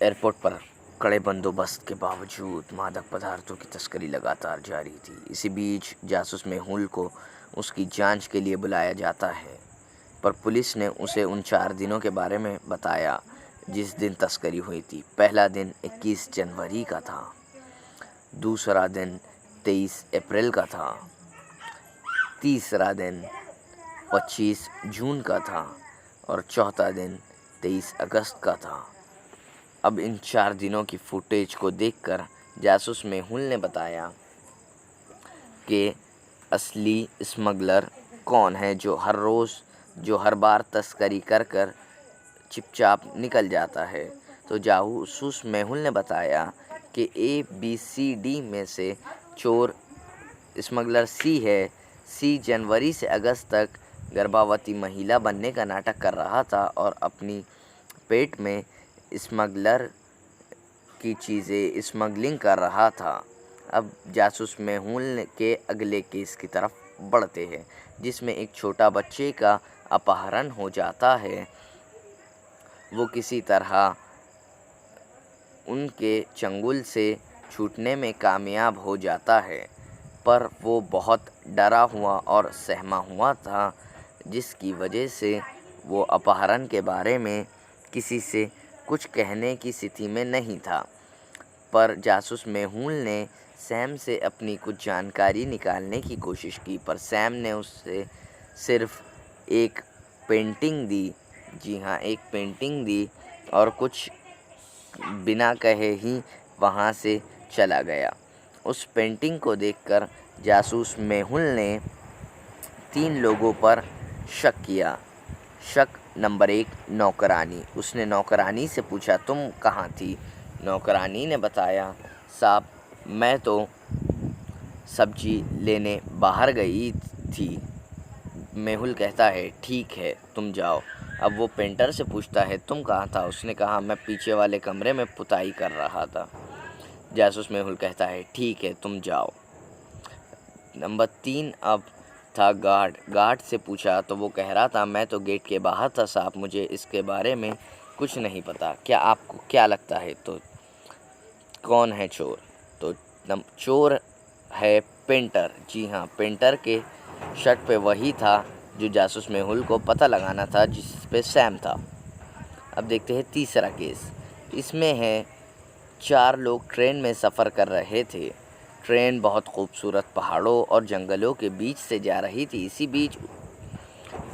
Airport पर कड़े बंदोबस्त के बावजूद मादक पदार्थों की तस्करी लगातार जारी थी। इसी बीच जासूस मेहुल को उसकी जांच के लिए बुलाया जाता है, पर पुलिस ने उसे उन 4 दिनों के बारे में बताया जिस दिन तस्करी हुई थी। पहला दिन 21 जनवरी का था, दूसरा दिन 23 अप्रैल का था, तीसरा दिन 25 जून का था और चौथा दिन 23 अगस्त का था। अब इन 4 दिनों की फुटेज को देखकर जासूस मेहुल ने बताया कि असली स्मगलर कौन है, जो हर बार तस्करी कर कर चुपचाप निकल जाता है। तो जासूस मेहुल ने बताया कि ABCD में से चोर स्मगलर C है। C जनवरी से अगस्त तक गर्भवती महिला बनने का नाटक कर रहा था और अपनी पेट में स्मगलर की चीज़ें स्मगलिंग कर रहा था। अब जासूस मेहुल के अगले केस की तरफ बढ़ते हैं, जिसमें एक छोटा बच्चे का अपहरण हो जाता है। वो किसी तरह उनके चंगुल से छूटने में कामयाब हो जाता है, पर वो बहुत डरा हुआ और सहमा हुआ था, जिसकी वजह से वो अपहरण के बारे में किसी से कुछ कहने की स्थिति में नहीं था। पर जासूस मेहुल ने सैम से अपनी कुछ जानकारी निकालने की कोशिश की, पर सैम ने उससे सिर्फ एक पेंटिंग दी। जी हाँ, एक पेंटिंग दी और कुछ बिना कहे ही वहाँ से चला गया। उस पेंटिंग को देखकर जासूस मेहुल ने 3 लोगों पर शक किया। शक नंबर 1, नौकरानी। उसने नौकरानी से पूछा, तुम कहाँ थी? नौकरानी ने बताया, साहब मैं तो सब्जी लेने बाहर गई थी। मेहुल कहता है, ठीक है तुम जाओ। अब वो पेंटर से पूछता है, तुम कहाँ था? उसने कहा, मैं पीछे वाले कमरे में पुताई कर रहा था। जासूस मेहुल कहता है, ठीक है तुम जाओ। नंबर 3 अब था गार्ड से पूछा तो वो कह रहा था, मैं तो गेट के बाहर था साहब, मुझे इसके बारे में कुछ नहीं पता। क्या आपको क्या लगता है तो कौन है चोर? तो चोर है पेंटर। जी हाँ, पेंटर के शर्ट पे वही था जो जासूस मेहुल को पता लगाना था, जिस पे सैम था। अब देखते हैं तीसरा केस। इसमें है 4 लोग ट्रेन में सफ़र कर रहे थे। ट्रेन बहुत खूबसूरत पहाड़ों और जंगलों के बीच से जा रही थी। इसी बीच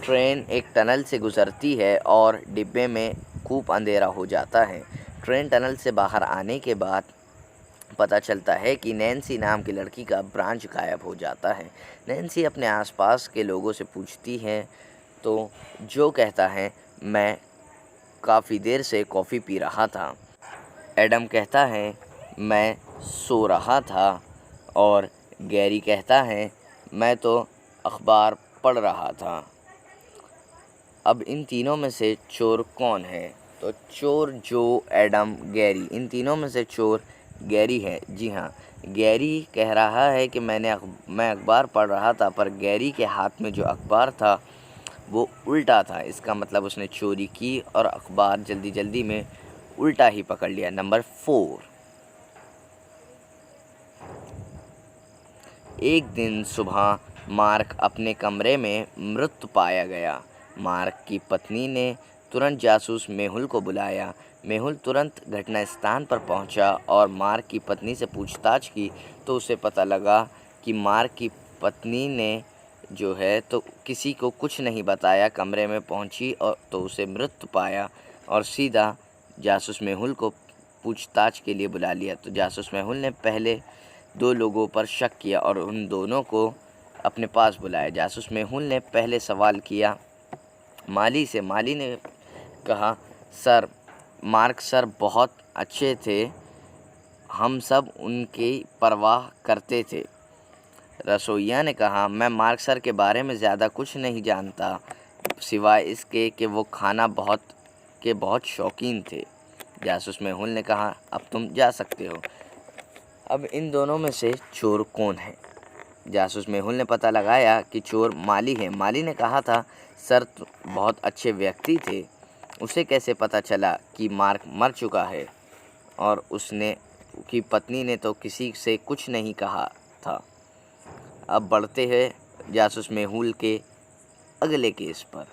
ट्रेन एक टनल से गुजरती है और डिब्बे में खूब अंधेरा हो जाता है। ट्रेन टनल से बाहर आने के बाद पता चलता है कि नैन्सी नाम की लड़की का ब्रांच गायब हो जाता है। नैन्सी अपने आसपास के लोगों से पूछती है तो जो कहता है, मैं काफ़ी देर से कॉफ़ी पी रहा था। एडम कहता है, मैं सो रहा था। और गैरी कहता है, मैं तो अखबार पढ़ रहा था। अब इन तीनों में से चोर कौन है? तो चोर जो, एडम, गैरी, इन तीनों में से चोर गैरी है। जी हाँ, गैरी कह रहा है कि मैं अखबार पढ़ रहा था, पर गैरी के हाथ में जो अखबार था वो उल्टा था। इसका मतलब उसने चोरी की और अखबार जल्दी जल्दी में उल्टा ही पकड़ लिया। नंबर 4, एक दिन सुबह मार्क अपने कमरे में मृत पाया गया। मार्क की पत्नी ने तुरंत जासूस मेहुल को बुलाया। मेहुल तुरंत घटना स्थान पर पहुंचा और मार्क की पत्नी से पूछताछ की तो उसे पता लगा कि मार्क की पत्नी ने जो है तो किसी को कुछ नहीं बताया। कमरे में पहुंची और तो उसे मृत पाया और सीधा जासूस मेहुल को पूछताछ के लिए बुला लिया। तो जासूस मेहुल ने पहले 2 लोगों पर शक किया और उन दोनों को अपने पास बुलाया। जासूस मेहुल ने पहले सवाल किया माली से। माली ने कहा, सर मार्क सर बहुत अच्छे थे, हम सब उनकी परवाह करते थे। रसोइया ने कहा, मैं मार्क सर के बारे में ज़्यादा कुछ नहीं जानता, सिवाय इसके कि वो खाना बहुत शौकीन थे। जासूस मेहुल ने कहा, अब तुम जा सकते हो। अब इन दोनों में से चोर कौन है? जासूस मेहुल ने पता लगाया कि चोर माली है। माली ने कहा था, सर बहुत अच्छे व्यक्ति थे, उसे कैसे पता चला कि मार्क मर चुका है? और उसने की पत्नी ने तो किसी से कुछ नहीं कहा था। अब बढ़ते हैं जासूस मेहुल के अगले केस पर।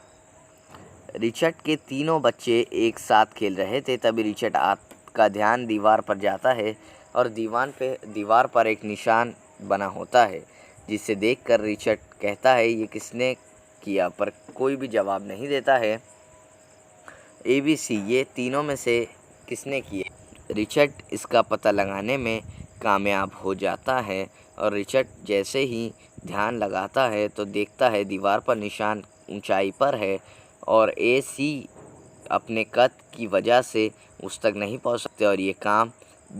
रिचर्ड के तीनों बच्चे एक साथ खेल रहे थे। तभी रिचर्ड का ध्यान दीवार पर जाता है और दीवार पर एक निशान बना होता है, जिसे देखकर रिचर्ड कहता है ये किसने किया, पर कोई भी जवाब नहीं देता है। ABC ये तीनों में से किसने किए? रिचर्ड इसका पता लगाने में कामयाब हो जाता है और रिचर्ड जैसे ही ध्यान लगाता है तो देखता है दीवार पर निशान ऊंचाई पर है और AC अपने कद की वजह से उस तक नहीं पहुंच सकते और ये काम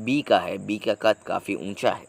B का है। B का कद काफ़ी ऊंचा है।